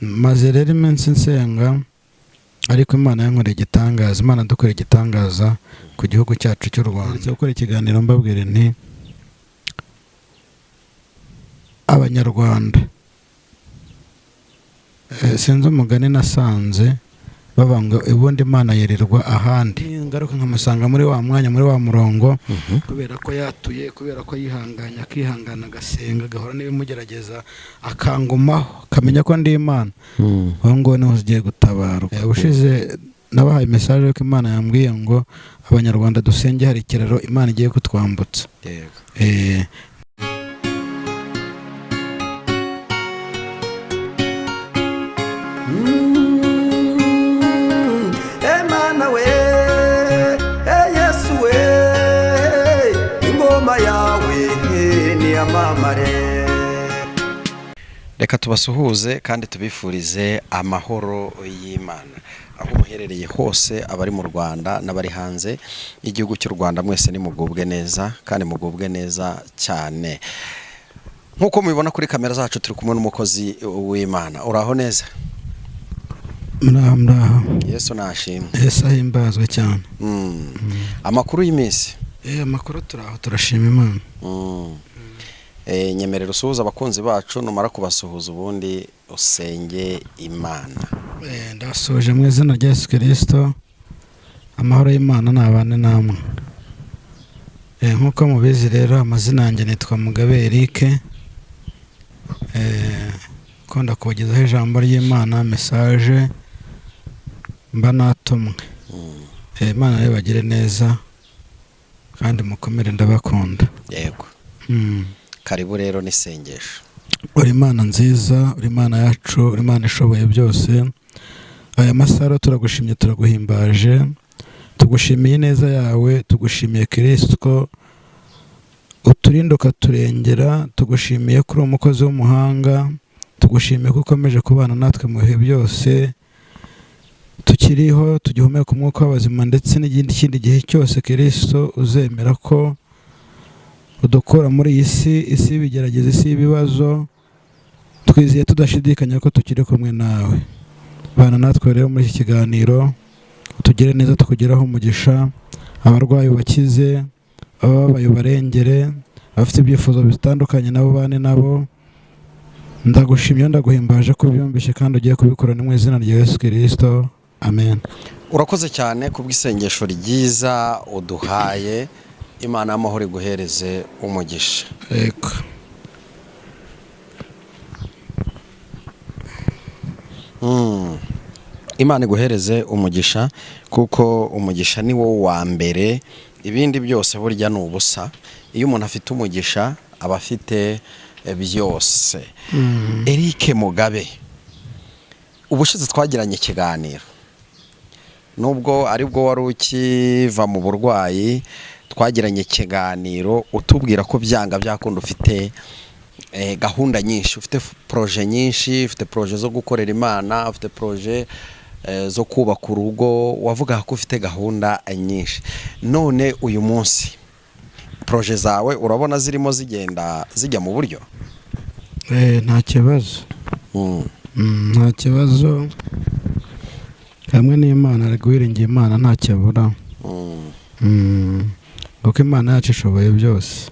maze rero iminsi nsenga ariko Imana yankoreye igitangaza, Imana dukora igitangaza ku gihugu cyacu cy'u Rwanda. Ndetse gukora ikiganiro mbabwire nti Abanyarwanda sinzi umugani nasanze babanga ubundi Imana yerirwa ahandi, ngaruka nkamusanga muri wa mwanya, muri wa murongo, kubera ko yatuye, kubera ko yihanganya, akihangana, agasenga, gahora n'ibimugerageza, akangumaho, kamenya ko ndi Imana. aho ngo niho ugiye gutabarwa. Ubushize nabahaye message yo ko Imana yambwiye ngo Abanyarwanda dusenge, hari ikiraro Imana igiye kutwambutsa. Emana we, Yesu we, ingoma yawe ni amamare. Reka tubasuhuze kandi tubifurize amahoro y'Imana aho muherereye hose, abari mu Rwanda n'abari hanze igihugu cy'u Rwanda, mwese ni mugubwe neza kandi mugubwe neza cyane. Nkuko mubibona kuri kamera zacu turi kumwe n'umukozi w'Imana. Uraho neza? Muraho. Yesu nashimwe. Yesu ahimbazwe cyane. Amakuru y'iminsi? Amakuru turaho, turashima Imana. Nyemerera usuhuza abakunzi bacu, numara kubasuhuza ubundi usenge Imana. Ndasuje mu izina rya Yesu Kristo. Amahoro y'Imana nabane namwe. Nkuko mubizi rero, amazina yanjye nitwa Mugabe Eric. Konda kugezaho ijambo ry'Imana, message mba natumwe. Imana rero bagire neza kandi mukomere, ndabakunda. Yego. Karibu rero n'isengesho. Uri Imana nziza, uri Imana yacu, uri Imana ishoboye byose. Aya masaro turagushimye, turaguhimbaje, tugushimiye neza yawe, tugushimiye Kristo uturinda ukaturengera, tugushimiye kuri umukozi w'umuhanga, tugushimiye ko ukomeje kubana natwe mu bihe byose tukiriho, tugihumeka umwuka w'abazima, ndetse n'ikindi gihe cyose Kristo uzemera ko udukora muri iyi isi bigerageza, isi y'ibibazo. Twizeye tudashidikanya ko tukiri kumwe nawe. Bana natwe rero muri iki kiganiro, tugire neza, tukugeraho umugisha, abarwayi bakize, ababaye barengere, abafite ibyifuzo bitandukanye nabo bane nabo. Ndagushimye, ndaguhimbaje ko byumvishe kandi ugiye kubikora mu izina rya Yesu Kristo. Amen. Urakoze cyane kubw'isengesho ryiza uduhaye. Imana y'amahoro iguhereze umugisha. Yego. Imana iguhereze umugisha, kuko umugisha ni wo wa mbere, ibindi byose burya ni ubusa. Iyo umuntu afite umugisha aba afite byose. Eric Mugabe, ubushize twagiranye ikiganiro, nubwo aribwo wari ukiva mu burwayi, twagiranye ikiganiro utubwira ko byanga byakunda ufite gahunda nyinshi, ufite projet nyinshi, ufite projet zo gukorera Imana, ufite projet zo kubaka urugo, wavuga ko ufite gahunda nyinshi. None uyu munsi projet zawe urabona zirimo zijya mu buryo? Nta kibazo. Nta kibazo. Hamwe n'Imana, ariguhiringiye Imana nta cyabura. Kuko Imana yacu ishoboye byose.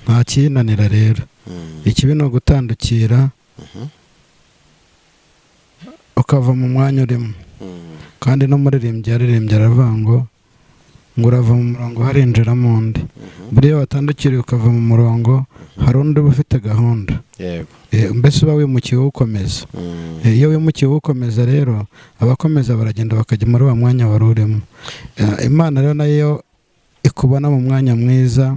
Nta kinanira rero. Ikibi ni ugutandukira ukava mu mwanya urimo. Kandi n'umuririmbyi yaririmbye aravuga ngo urava mu murongo harinjiramo undi. Buriya watandukiriye ukava mu murongo, hari undi uba ufite gahunda. Mbese uba wimukiye ukomeza. Iyo wimukiye ukomeza rero, abakomeza baragenda bakajya muri wa mwanya wari urimo. Imana rero nayo ikubona mu mwanya mwiza,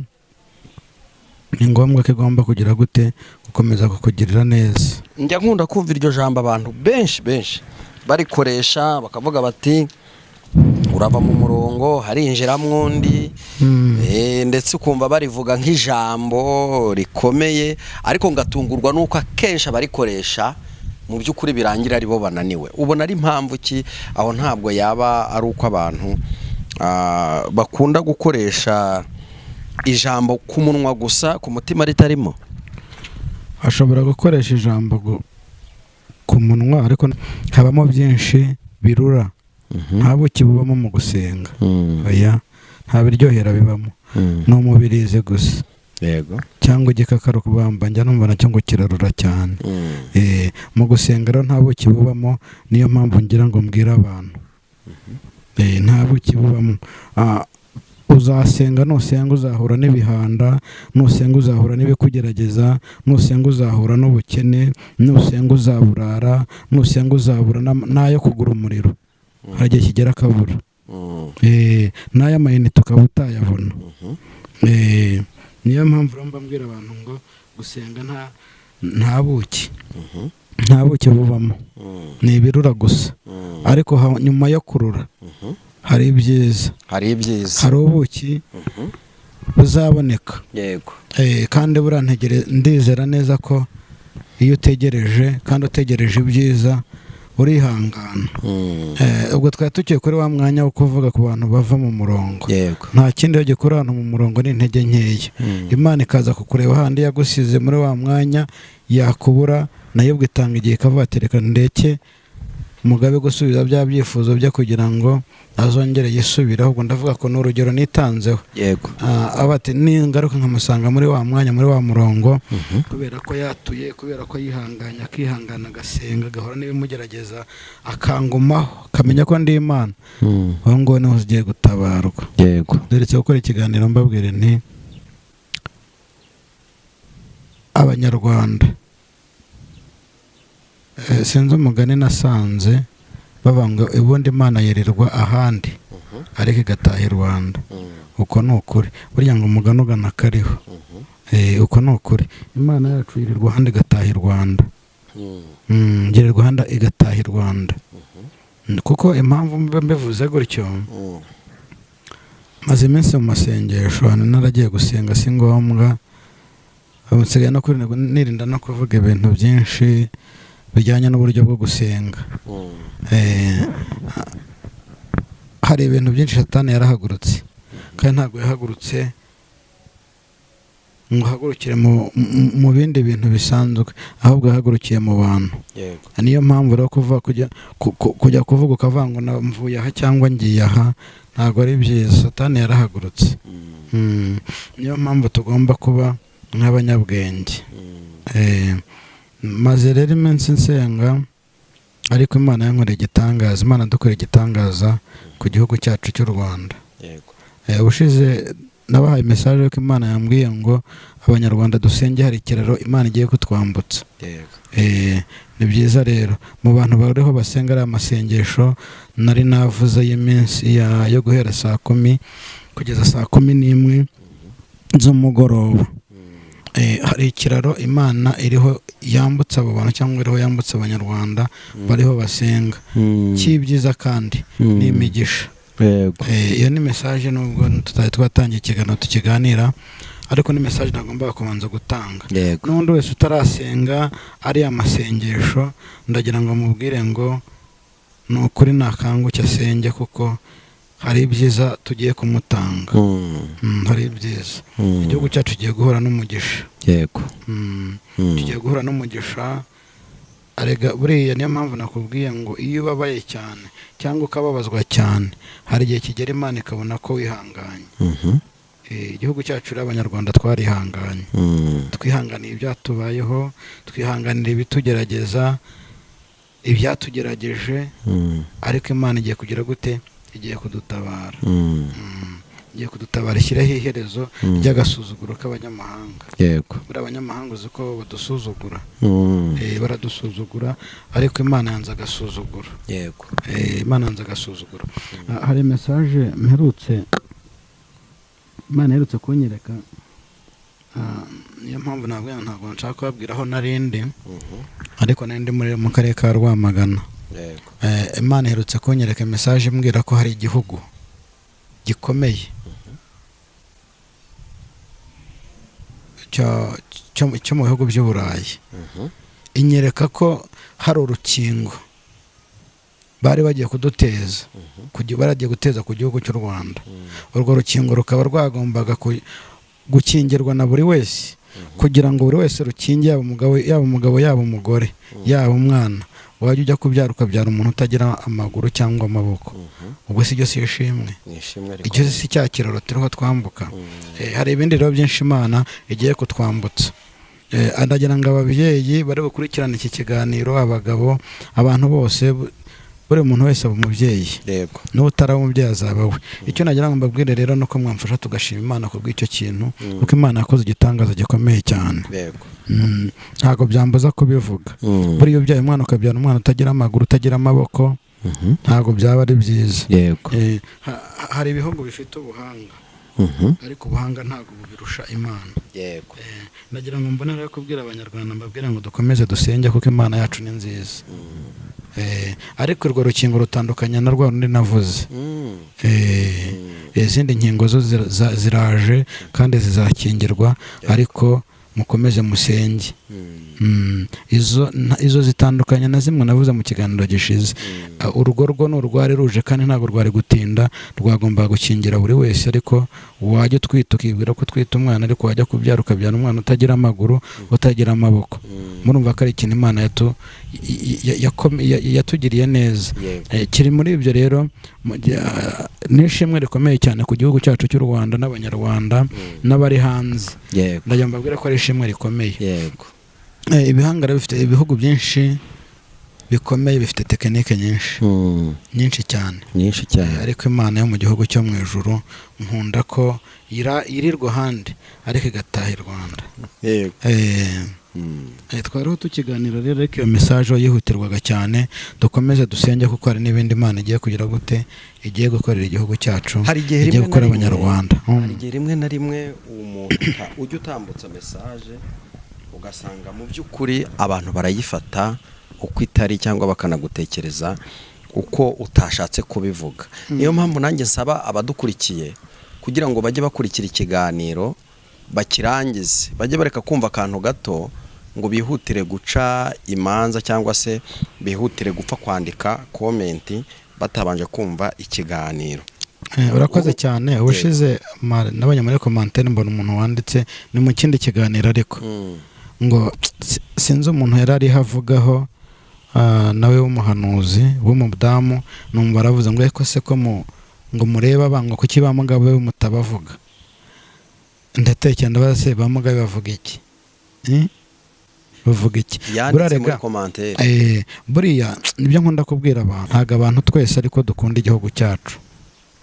ni ngombwa ko igomba kugira gute, gukomeza kukugirira neza. Njya nkunda kumva iryo jambo abantu benshi barikoresha, bakavuga bati urava mu murongo harinjiramo undi. Ndetse ukumva barivuga nk'ijambo rikomeye, ariko ngatungurwa nuko akenshi abarikoresha mu by'ukuri birangira ari bo bananiwe. Ubona ari impamvu ki aho? Ntabwo yaba ari uko abantu bakunda gukoresha ijambo ku munwa gusa, ku mutima ritarimo? Ashobora gukoresha ijambo ku munwa ariko habamo byinshi birura. Nta buki bubamo mu gusenga. Oya, nta biryohera bibamo. Ni umubirizi gusa. Yego. Cyangwa igikakarubamba njya numva nacyo ngo kirarura cyane. Mu gusenga rero nta buki bubamo, niyo mpamvu ngira ngo mbwira abantu. Nta buki bubamo. Uzasenga, nusenga uzahura n'ibihanda, nusenga uzahura n'ibikugerageza, nusenga uzahura n'ubukene, nusenga uzaburara, nusenga uzabura n'ayo kugura umuriro. Hari igihe kigera akabura. N'aya mayinite ukaba utayabona. Niyo mpamvu rero mbabwira abantu ngo gusenga nta buki. Nta buki bubamo. Ni ibirura gusa. Ariko nyuma yo kurura hari ibyiza. Hari ubuki buzaboneka. Yego. Kandi ndizera neza ko iyo utegereje kandi utegereje ibyiza urihangana. Ubwo twari tugiye kuri wa mwanya wo kuvuga ku bantu bava mu murongo. Yego. Nta kindi yo gikora hano mu murongo ni intege nkeya. Imana ikaza kukureba handi yagusize muri wa mwanya yakubura, nayo ubwo itanga igihe ikavuga ati reka ndeke Mugabe gusubiza bya byifuzo byo kugira ngo azongere yisubire. Ahubwo ndavuga ko n'urugero nitanzeho. Yego. Abati ningaruka nkamusanga muri wa mwanya, muri wa murongo, kubera ko yatuye, kubera ko yihanganye, akihangana, agasenga, agahora n'ibimugerageza, akangumaho, akamenya ko ndi Imana. Aho ngo niho ugiye gutabarwa. Yego. Deretse gukora ikiganiro mbabwire nti Abanyarwanda, sinzi umugani nasanze bavuga ngo ubundi Imana yerirwa ahandi ariko igataha i Rwanda. Uko ni ukuri. Burya ngo umugani ugana kariho. Uko ni ukuri. Imana yacu yirirwa ahandi igataha i Rwanda. Yirirwa ahandi igataha i Rwanda. Kuko impamvu mbivuze gutyo, maze iminsi mu masengesho hano naragiye gusenga si ngombwa. Nsigaye no nirinda no kuvuga ibintu byinshi bijyanye n'uburyo bwo gusenga. Hari ibintu byinshi Satani yarahagurutse, kandi ntabwo yahagurutse ngo hagurukire mu bindi bintu bisanzwe, ahubwo yahagurukiye mu bantu. Niyo mpamvu rero kujya kuvuga ukavuga ngo mvuye aha cyangwa ngiye aha ntabwo ari byiza. Satani yarahagurutse. Niyo mpamvu tugomba kuba nk'abanyabwenge. Maze rero iminsi nsenga, ariko Imana yankoreye igitangaza. Imana dukoreye igitangaza ku gihugu cyacu cy'u Rwanda. Ubushize nabahaye message ko Imana yambwiye ngo Abanyarwanda dusenge, hari ikiraro Imana igiye kutwambutsa. Ni byiza rero mu bantu bariho basenga ari amasengesho nari navuze y'iminsi yo guhera 10:00 kugeza 11:00 z'umugoroba. Hari ikiraro Imana iriho yambutsa abo bantu, cyangwa iriho yambutsa Abanyarwanda bariho basenga. Cy'ibyiza kandi ni imigisha. Iyo ni message nubwo tutari twatangiye ikiganiro tukiganira, ariko ni message nagomba kubanza gutanga. N'undi wese utarasenga ari amasengesho, ndagira ngo mubwire ngo nukuri nakanguke asenge, kuko hari ibyiza tugiye kumutanga. Hari ibyiza. Igihugu cyacu kigiye guhura n'umugisha. Yego. Tugiye guhura n'umugisha. Arega buriya niyo mpamvu nakubwiye ngo iyo ubabaye cyane cyangwa ukababazwa cyane, hari igihe kigera Imana ikabona ko wihanganye. Igihugu cyacu Abanyarwanda twarihanganye. Twihanganiye ibyatubayeho, twihanganira ibitugerageza, ibyatugerageje, ariko Imana igiye kugira gute? Igiye kudutabara. Igiye kudutabara, ishyireho iherezo ry'agasuzuguro k'abanyamahanga. Yego. Buri abanyamahanga uzi ko badusuzugura. Baradusuzugura, ariko Imana yanze agasuzuguro. Yego. Imana yanze agasuzuguro. Hari message mperutse Imana iherutse kunyereka. Niyo mpamvu ntabwo nshaka kubabwira aho narindi, ariko nari ndi mu karere ka Rwamagana. Imana iherutse kunyereka message imbwira ko hari igihugu gikomeye cyo mu bihugu by'Uburayi. Inyereka ko hari urukingo bari bagiye kuduteza, baragiye guteza ku gihugu cy'u Rwanda. Urwo rukingo rukaba rwagombaga gukingirwa na buri wese, kugira ngo buri wese rukinge, yaba umugabo yaba umugore yaba umwana, wajya ujya kubyara ukabyara umuntu utagira amaguru cyangwa amaboko, ubwo si byo si ishimwe, icyo si cya kiraro turiho twambuka. Hari ibindi rero byinshi Imana igiye kutwambutsa. Ndagira ngo ababyeyi bari bukurikirane iki kiganiro, abagabo, abantu bose, buri muntu wese aba umubyeyi, n'utaraba umubyeyi azaba we. Icyo nagira ngo mbabwire rero nuko mwamfasha tugashima Imana ku bw'icyo kintu, kuko Imana yakoze igitangaza gikomeye cyane. Ntabwo byambuza kubivuga. Buriya ubyaye umwana ukabyara umwana utagira amaguru, utagira amaboko, ntabwo byaba ari byiza. Hari ibihugu bifite ubuhanga, ariko ubuhanga ntabwo bubirusha Imana. Nagira ngo mbone rero kubwira abanyarwanda, mbabwira ngo dukomeze dusenge kuko Imana yacu ni nziza. Ariko urwo rukingo rutandukanye na rwa rundi navuze. Izindi nkingo zo ziraje kandi zizakingirwa, ariko mukomeze musenge. Izo zitandukanye na zimwe navuze mu kiganiro gishize. Urugo rwo ni urwari ruje kandi ntabwo rwari gutinda, rwagomba gukingira buri wese. Ariko wajya utwita ukibwira ko utwita umwana, ariko wajya kubyara ukabyara umwana utagira amaguru, utagira amaboko. Murumva ko ari ikintu Imana yatugiriye neza. Kiri muri ibyo rero n'ishimwe rikomeye cyane ku gihugu cyacu cy'u Rwanda n'abanyarwanda n'abari hanze. Ndagira mbabwira ko ari ishimwe rikomeye. Ibihangara bifite ibihugu byinshi bikomeye, bifite tekinike nyinshi cyane, ariko Imana yo mu gihugu cyo mu ijuru nkunda ko irirwa ahandi ariko igataha i Rwanda. Twariho tukiganira rero, ariko iyo mesaje yihutirwaga cyane. Dukomeze dusenge kuko hari n'ibindi Imana igiye kugira gute, igiye gukorera igihugu cyacu, igiye gukora abanyarwanda. Hari igihe rimwe na rimwe umuntu ujya utambutsa mesaje ugasanga mu by'ukuri abantu barayifata uko itari, cyangwa bakanagutekereza uko utashatse kubivuga. Niyo mpamvu nanjye nsaba abadukurikiye kugira ngo bajye bakurikira ikiganiro bakirangize, bajye bareka kumva akantu gato ngo bihutire guca imanza, cyangwa se bihutire gupfa kwandika komenti batabanje kumva ikiganiro. Urakoze cyane. Ubushize nabonye muri commentaire mbona umuntu wanditse ni mu kindi kiganiro, ariko ngo sinzi umuntu yari ari havugaho nawe w'umuhanuzi w'umudamu, numva aravuze ngo eko se ko ngo mureba banga kuki bamugabo we mutabavuga. Ndatekera ndabaza se bamugabe bavuga iki? Bavuga iki? Yanditse muri commentaire. Buriya nibyo nkunda kubwira abantu, ntago abantu twese ariko dukunda igihugu cyacu.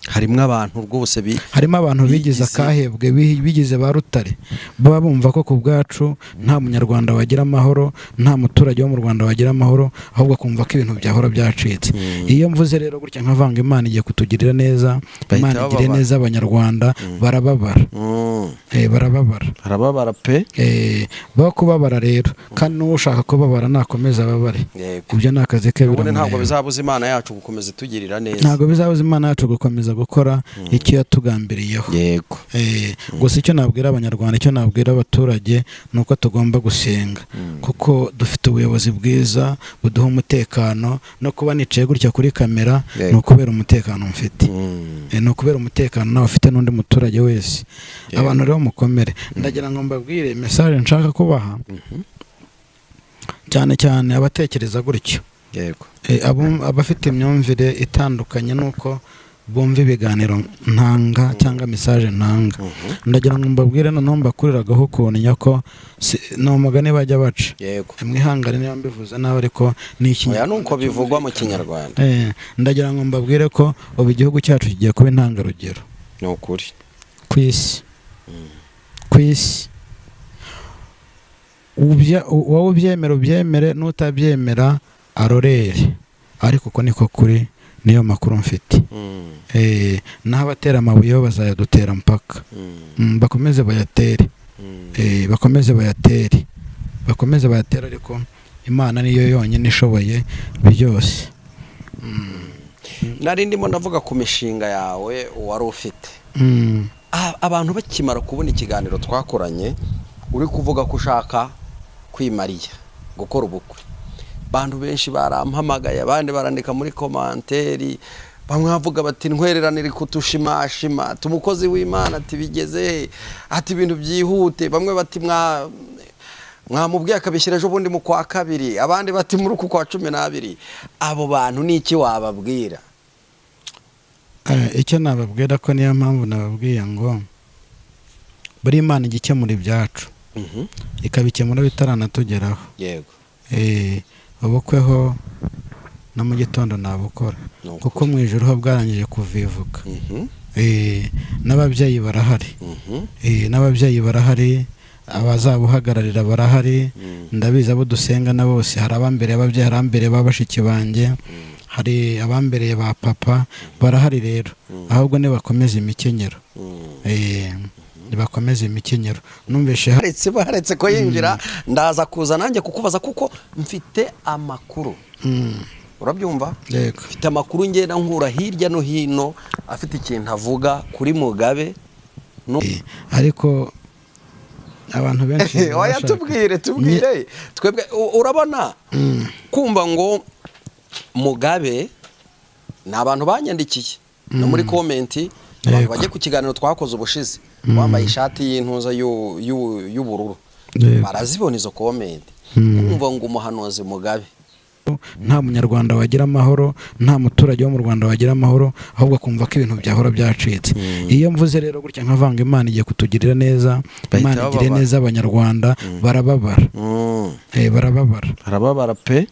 Harimo abantu rwose harimo abantu bigize akahebwe, bigize ba rutare, baba bumva ko ku bwacu nta munyarwanda wagira amahoro, nta muturage wo mu Rwanda wagira amahoro, ahubwo kumva ko ibintu byahora byacitse. Iyo mvuze rero gutya nkavanga Imana igiye kutugirira neza, Imana igire neza abanyarwanda, barababara. barababara pe. Ba kubabara rero, kandi n'ushaka kubabara nakomeza ababare. Ibyo ni akazi ke. Ntabwo bizabuza Imana yacu gukomeza tugirira neza, ntabwo bizabuza Imana yacu gukomeza gukora icyo yatugambiriyeho. Gusa icyo nabwira abanyarwanda, icyo nabwira abaturage, nuko tugomba gusenga, kuko dufite ubuyobozi bwiza buduha umutekano. No kuba nicaye gutya kuri kamera ni ukubera umutekano mfite, ni ukubera umutekano nawe afite n'undi muturage wese. Abantu rero mukomere. Ndagira ngo mbabwire message nshaka kubaha, cyane cyane abatekereza gutyo, abafite imyumvire itandukanye nuko bumva ibiganiro ntanga cyangwa message ntanga. Ndagira ngo mbabwire noneho mbakuriragaho ukuntu ko no mugani bajya baca. Mwihangane niba mbivuze nawe, ariko ni ikinyarwanda nuko bivugwa mu Kinyarwanda. Ndagira ngo mbabwire ko ubu igihugu cyacu kigiye kuba intangarugero. Ni ukuri kwisi wowe ubyemere n'utabyemera arorere, ariko uko niko kuri, niyo makuru mfite. Naho abatera amabuye bazayadutera mpaka. Bakomeze bayatere, bakomeze bayatere, ariko Imana niyo yonyine ishoboye byose. Nari ndimo ndavuga ku mishinga yawe wari ufite. Abantu bakimara kubona ikiganiro twakoranye uri kuvuga ko ushaka kwimariya gukora ubukwe, bantu benshi barampamagaye, abandi barandika muri commentaire, bamwe bavuga bati ntwererane iri kutushimashima, tumukozi w'Imana ati bigeze ati ibintu byihute, bamwe bati mwamubwiye akabishyira ejo bundi mu kwa kabiri abandi bati muri uku kwa 12 abo bantu niki wababwira? Icyo nababwira ko niyo mpamvu nababwiye ngo buri Imana igikemura ibyacu ikabikemura bitaranatugeraho. Yego. Ubukweho na mu gitondo nabukora kuko mu ijuru ho bwarangije kuvivuka. N'ababyeyi barahari. N'ababyeyi barahari, abazabuhagararira barahari. Ndabizi abo dusenga na bose, hari abambere ababyeyi, hari abambere babashiki banjye, hari abambereye ba papa, barahari rero. Ahubwo ne bakomeza imikenyero. Bakomeza imikenyero. Numveshe haretse ko yinjira ndaza kuza nanjye kukubaza kuko mfite amakuru. Urabyumva? Yego. Mfite amakuru ngenda nkura hirya no hino afite ikintu avuga kuri Mugabe. Ariko abantu benshi oya tubwire twebwe urabona kumva ngo Mugabe ni abantu banyandikiye no muri comment abantu bagiye ku kiganiro twakoze ubushize wambaye ishati y'intuza y'ubururu barazibona izo comment kumva ngo umuhanuzi Mugabe nta munyarwanda wagira amahoro, nta muturage wo mu Rwanda wagira amahoro, ahubwo kumva ko ibintu byahora byacitse. Iyo mvuze rero gutya nkavanga Imana igiye kutugirira neza, Imana igire neza abanyarwanda, barababara. Barababara pe.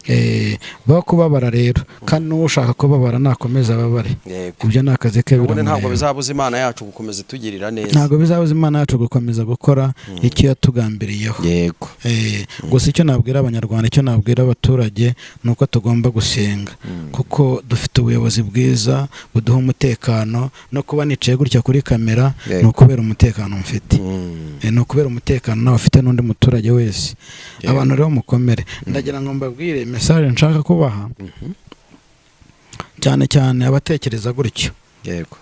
Bakubabara rero kandi n'ushaka ko babara nakomeza babare. Ibyo nakaze ke biramo. Ntabwo bizabuza Imana yacu gukomeza tugirira neza. Ntabwo bizabuza Imana yacu gukomeza gukora icyo yatugambiriyeho. Yego. Gusa icyo nabwira abanyarwanda, icyo nabwira abaturage nuko tugomba gusenga kuko dufite ubuyobozi bwiza buduha umutekano. No kuba nicaye gutya kuri kamera no kubera umutekano mfite. No kubera umutekano nawe afite n'undi muturage wese. Abantu rero mukomere. Ndagira ngo mbabwire message nshaka kubaha. Cyane cyane abatekereza gutyo. Yego.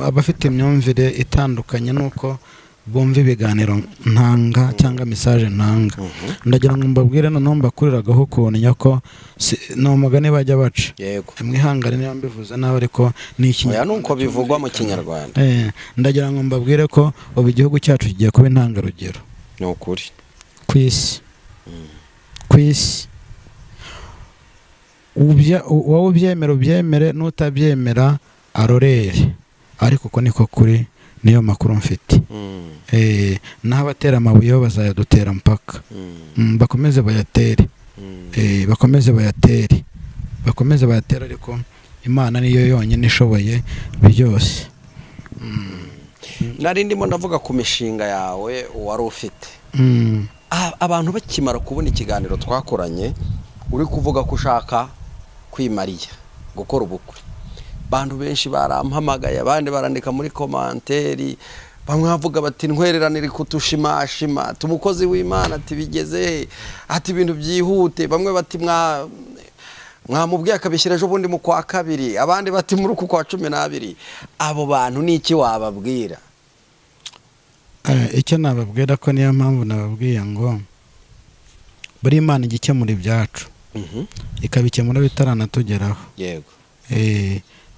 Abafite imyumvire itandukanye nuko bumva ibiganiro ntanga cyangwa message ntanga. Ndagira ngo mbabwire no mbakuriragaho kubonenya ko no mugani bajya baca. Yego. Mwihangane niba mbivuze nawe ariko ni ikinyarwanda. Oya nuko bivugwa mu Kinyarwanda. Ndagira ngo mbabwire ko ubu igihugu cyacu kigiye kuba intangarugero. Ni ukuri. Kwisi. Wowe ubyemere n'utabyemera arorere. Ariko uko niko kuri niyo makuru mfite. Naho abatera amabuye bazayadutera mpaka. Bakomeze bayatere. Bakomeze bayatere ariko Imana niyo yonyine ishoboye byose. Nari ndimo ndavuga ku mishinga yawe wari ufite. Abantu bakimara kubona ikiganiro twakoranye uri kuvuga ko ushaka kwimariya gukora ubukwe. Bantu benshi barampamagaye, abandi barandika muri komanteri, bamwe bavuga bati ntwereranire kutushimashima, tumukozi w'Imana ati bigeze, ati ibintu byihute, bamwe bati mwamubwiye akabishyira ejo bundi mu kwa kabiri, abandi bati muri uku kwa 12. Abo bantu niki wababwira? Icyo nababwira ko niyo mpamvu nababwiye ngo buri Imana igikemura ibyacu ikabikemura bitaranatugeraho. Yego.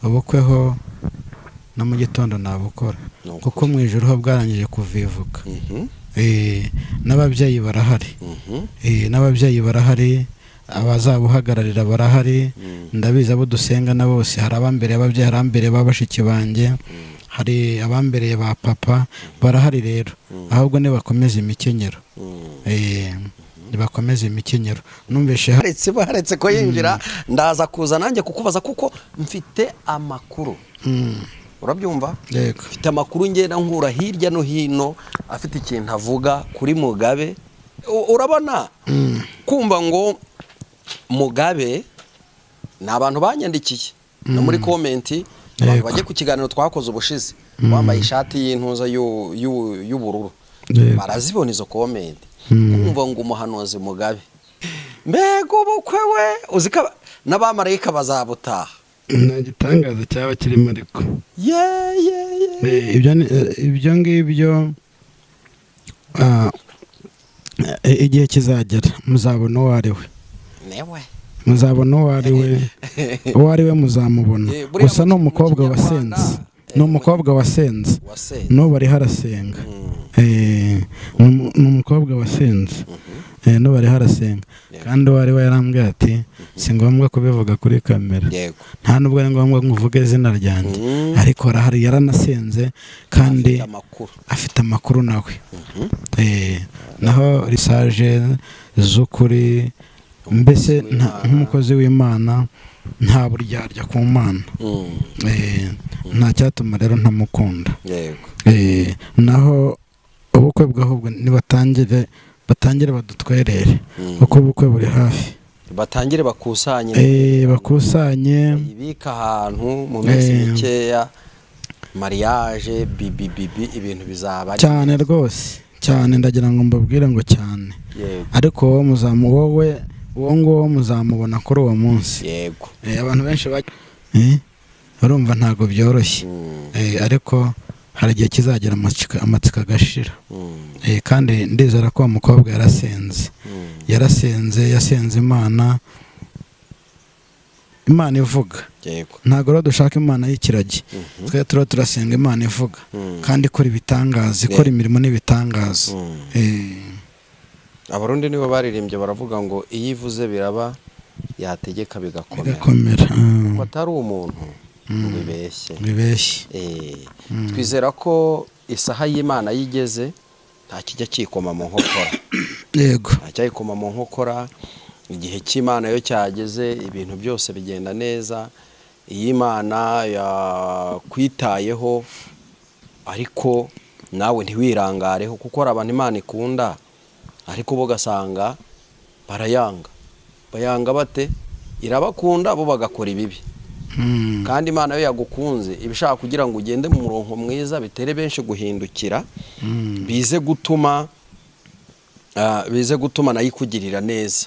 Ubukweho na mu gitondo nabukora kuko mu ijuru ho bwarangije kuvivuka. N'ababyeyi barahari. N'ababyeyi barahari, abazabuhagararira barahari. Ndabizi abo dusenga na bose, hari abambere ababyeyi, hari abambere babashiki banjye, hari abambereye ba papa, barahari rero. Ahubwo ne bakomeza imikenyero. Bakomeza imikenyero. Numveshe haretse ko yinjira ndaza kuza nanjye kukubaza kuko mfite amakuru. Urabyumva? Yego. Mfite amakuru ngenda nkura hirya no hino afite ikintu avuga kuri Mugabe. Urabona kumva ngo Mugabe ni abantu banyandikiye no muri comment abantu bagiye ku kiganiro twakoze ubushize wambaye ishati y'intuza y'ubururu barazibona izo comment. Kumva ngo umuhanuzi Mugabe mbega ubukwe we uzika n'abamarayika bazabutaha. Igitangaza cyaba kirimo ariko ibyo ngibyo igihe kizagera muzabona uwo ari we. Muzabona uwo ari we muzamubona. Gusa ni umukobwa wasenze. Ni umukobwa wasenze. N'ubu ari harasenga. Ni umukobwa wasenze. n'ubu ariho arasenga kandi uwo ari we yarambwiye ati si ngombwa kubivuga kuri kamera, nta nubwo ari ngombwa ngo uvuge izina ryanjye, ariko arahari yaranasenze kandi afite amakuru nawe. Naho risaje z'ukuri, mbese nk'umukozi w'Imana nta buryarya ku Mana, nta cyatuma rero ntamukunda. Naho ubukwe bw'ahubwo nibatangire badutwerere kuko ubukwe buri hafi, batangire bakusanye ibika ahantu mu minsi mikeya, mariage bibi ibintu bizaba cyane rwose cyane. Ndagira ngo mbabwire ngo cyane, ariko wowe ngo muzamubona kuri uwo munsi. Abantu benshi urumva ntago byoroshye, ariko hari igihe kizagera amatsiko agashira. Kandi ndizera ko umukobwa yasenze Imana ivuga. Ntago rero dushaka Imana y'ikiragi, twe turasenga Imana ivuga kandi ikora ibitangaza, ikora imirimo n'ibitangaza. Abarundi nibo baririmbye baravuga ngo iyo ivuze biraba, yategeka bigakomera. Ko atari umuntu bibeshye. Twizera ko isaha y'Imana yigeze, nta kijya kikoma mu nkokora. Nta cyayikoma mu nkokora. Igihe cy'Imana yo cyageze, ibintu byose bigenda neza. Iyi Imana yakwitayeho, ariko nawe ntiwirangareho, kuko hari abantu Imana ikunda ariko bo gasanga bayanga bate, irabakunda bo bagakora ibibi. Kandi Imana yo yagukunze ibishaka kugira ngo ugende mu murongo mwiza, bitere benshi guhindukira, bize gutuma nayo ikugirira neza.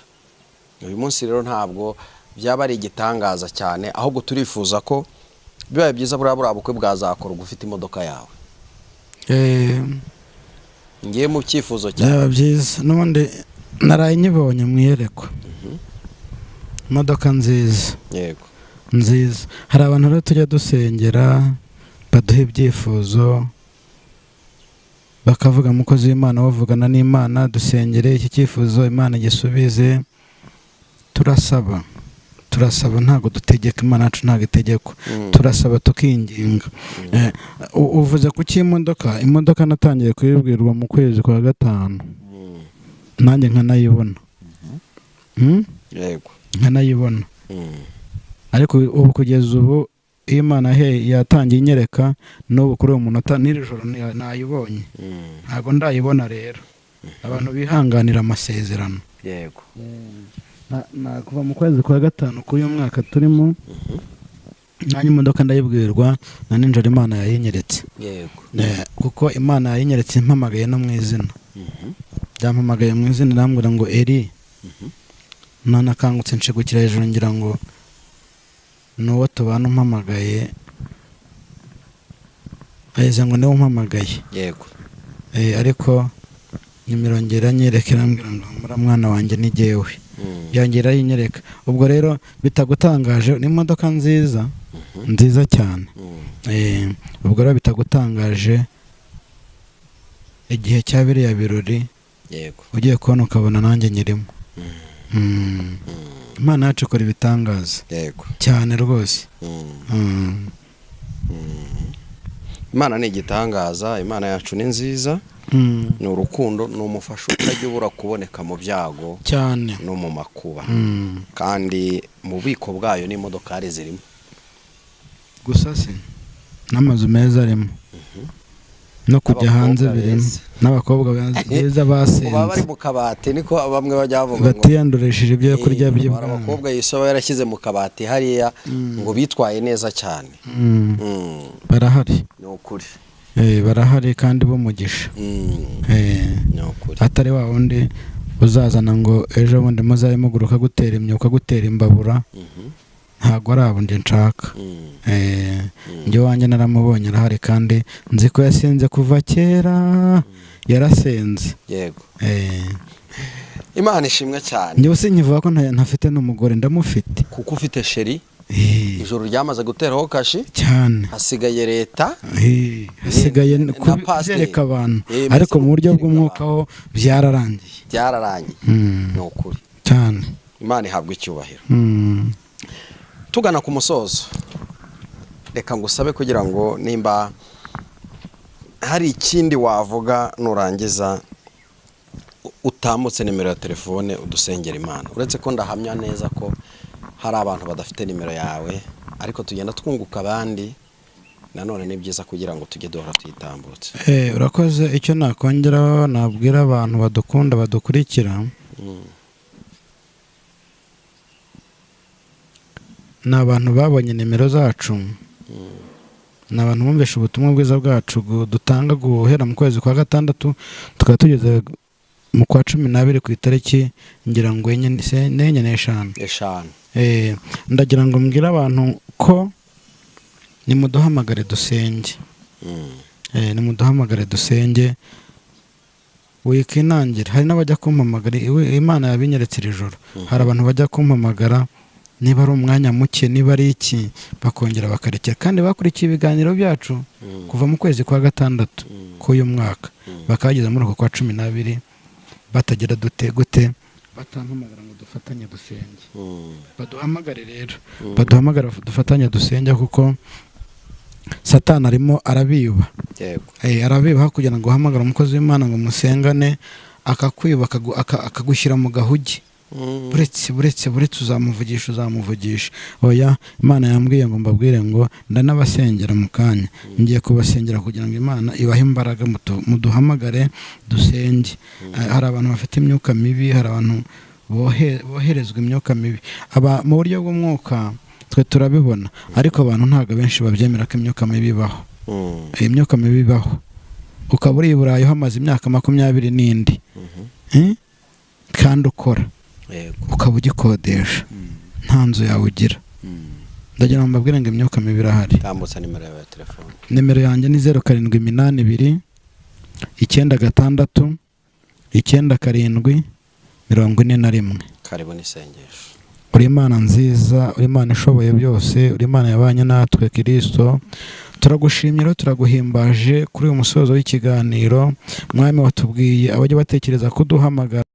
Uyu munsi rero ntabwo byaba ari igitangaza cyane, ahubwo turifuza ko bibaye byiza buriya bukwe bwazakorwa ufite imodoka yawe. Ngiye mu cyifuzo cyane byiza, n'ubundi naraye nyibonye mu iyerekwa, imodoka nziza. Nziza. Hari abantu rero tujya dusengera baduha ibyifuzo, bakavuga umukozi w'Imana wavugana n'Imana, dusengere iki cyifuzo Imana gisubize. Turasaba ntago dutegeka, Imana yacu ntago itegeko. Turasaba tukinginga. Uvuze ku imodoka natangiye kuyibwirwa mu kwezi kwa gatanu, nanjye nkanayibona. Nkanayibona. Ariko ubu kugeza ubu Imana yatangiye inyereka, n'ubu kuri uwo munota n'iri joro nayibonye. Ntago ndayibona rero. Abantu bihanganira amasezerano. Kuva mu kwezi kwa gatanu k'uyu mwaka turimo, nanjye imodoka ndayibwirwa na nijoro Imana yayinyeretse. Kuko Imana yayinyeretse impamagaye no mu izina. Byampamagaye mu izina, irambwira ngo Eri. Nanakangutse nshigukira hejuru ngira ngo n'uwo tubana umpamagaye, aheze ngo niwe umpamagaye. Ariko nyirongera nyereka, irambwira ngo mwana wanjye ni jyewe. Yongera yinyereka. Ubwo rero bitagutangaje, ni imodoka nziza cyane. Ubwo rero bitagutangaje, igihe cya biriya birori ugiye kubona ukabona nanjye nyirimo. Imana yacu ikora ibitangaza cyane rwose. Imana ni igitangaza. Imana yacu ni nziza, ni urukundo, ni umufasha utajya ubura kuboneka mu byago cyane no mu makuba. Kandi mu bubiko bwayo n'imodokari zirimo, gusa se n'amazu meza arimo, no kujya hanze birimo, n'abakobwa beza basenze baba bari mu kabati. Niko bamwe bajya bavuga ngo batiyandurishije ibyo kurya by'ibwami. Abakobwa Yesu yarashyize mu kabati hariya, ngo bitwaye neza cyane. Barahari, ni ukuri. Barahari kandi b'umugisha. Atari wa wundi uzazana ngo ejo bundi muzabe muguruka gutera imyuka, gutera imbabura. Ntago ari abo nje nshaka. Njye wanjye naramubonye arahari, kandi nzi ko yasenze kuva kera. Yarasenze. Imana ishimwe cyane. Njye usinyivuga ko ntafite n'umugore, ndamufite. Kuko ufite sheri. ijoro ryamaze guteraho kashi cyane, hasigaye leta, hasigaye na pasiteri. kubyereka abantu, Mbese ariko mu buryo kubyereka bw'umwuka ho byararangiye byararangiye. Ni ukuri, cyane. Imana ihabwa icyubahiro. Tugana ku musozo, reka ngusabe kugira ngo nimba hari ikindi wavuga nurangiza utambutse nimero ya telefone udusengera Imana. Uretse ko ndahamya neza ko hari abantu badafite nimero yawe, ariko tugenda twunguka abandi, nanone ni byiza kugira ngo tujye duhora tuyitambutse. Urakoze. Icyo nakongeraho nabwira abantu badukunda badukurikira, ni abantu babonye nimero zacu, ni abantu bumvisha ubutumwa bwiza bwacu dutanga guhera mu kwezi kwa gatandatu tukaba tugeze mu kwa 12 ku itariki ngira ngo enye n'eshanu. Ndagira ngo mbwire abantu ko nimuduhamagare dusenge, nimuduhamagare dusenge, wikinangira. Hari n'abajya kumpamagara, Imana yabinyeretse iri joro, hari abantu bajya kumpamagara niba ari umwanya muke, niba ari iki, bakongera bakarekera, kandi bakurikiye ibiganiro byacu kuva mu kwezi kwa gatandatu k'uyu mwaka, bakageza muri uko kwa 12 batagira gute batampamagara ngo dufatanye dusenge. Baduhamagare rero, baduhamagara dufatanye dusenge, kuko Satani arimo arabiba. Arabiba kugira ngo uhamagara umukozi w'Imana ngo musengane, akakwiba akagushyira mu gahugi. buretse uzamuvugisha. Oya, Imana yambwiye ngo mbabwire ngo ndanabasengera mu kanya, ngiye kubasengera kugira ngo Imana ibahe imbaraga, muduhamagare dusenge. Hari abantu bafite imyuka mibi, hari abantu boherezwa imyuka mibi. Mu buryo bw'umwuka twe turabibona, ariko abantu ntabwo benshi babyemera ko imyuka mibi ibaho. Imyuka mibi ibaho, ukaba uri i Burayi hamaze imyaka 20 n'indi, kandi ukora, ukaba ugikodesha, nta nzu yawe ugira. Ndagira ngo mbabwire ngo imyuka mibi irahari. Tambutsa nimero ya telefone. Nimero yanjye ni 0782 96 97 41. Karibu n'isengesho. Uri Imana nziza, uri Imana ishoboye byose, uri Imana yabanye natwe Kristo. Turagushimira, turaguhimbaje kuri uyu musozo w'ikiganiro. Mwami watubwiye abajya batekereza kuduhamagara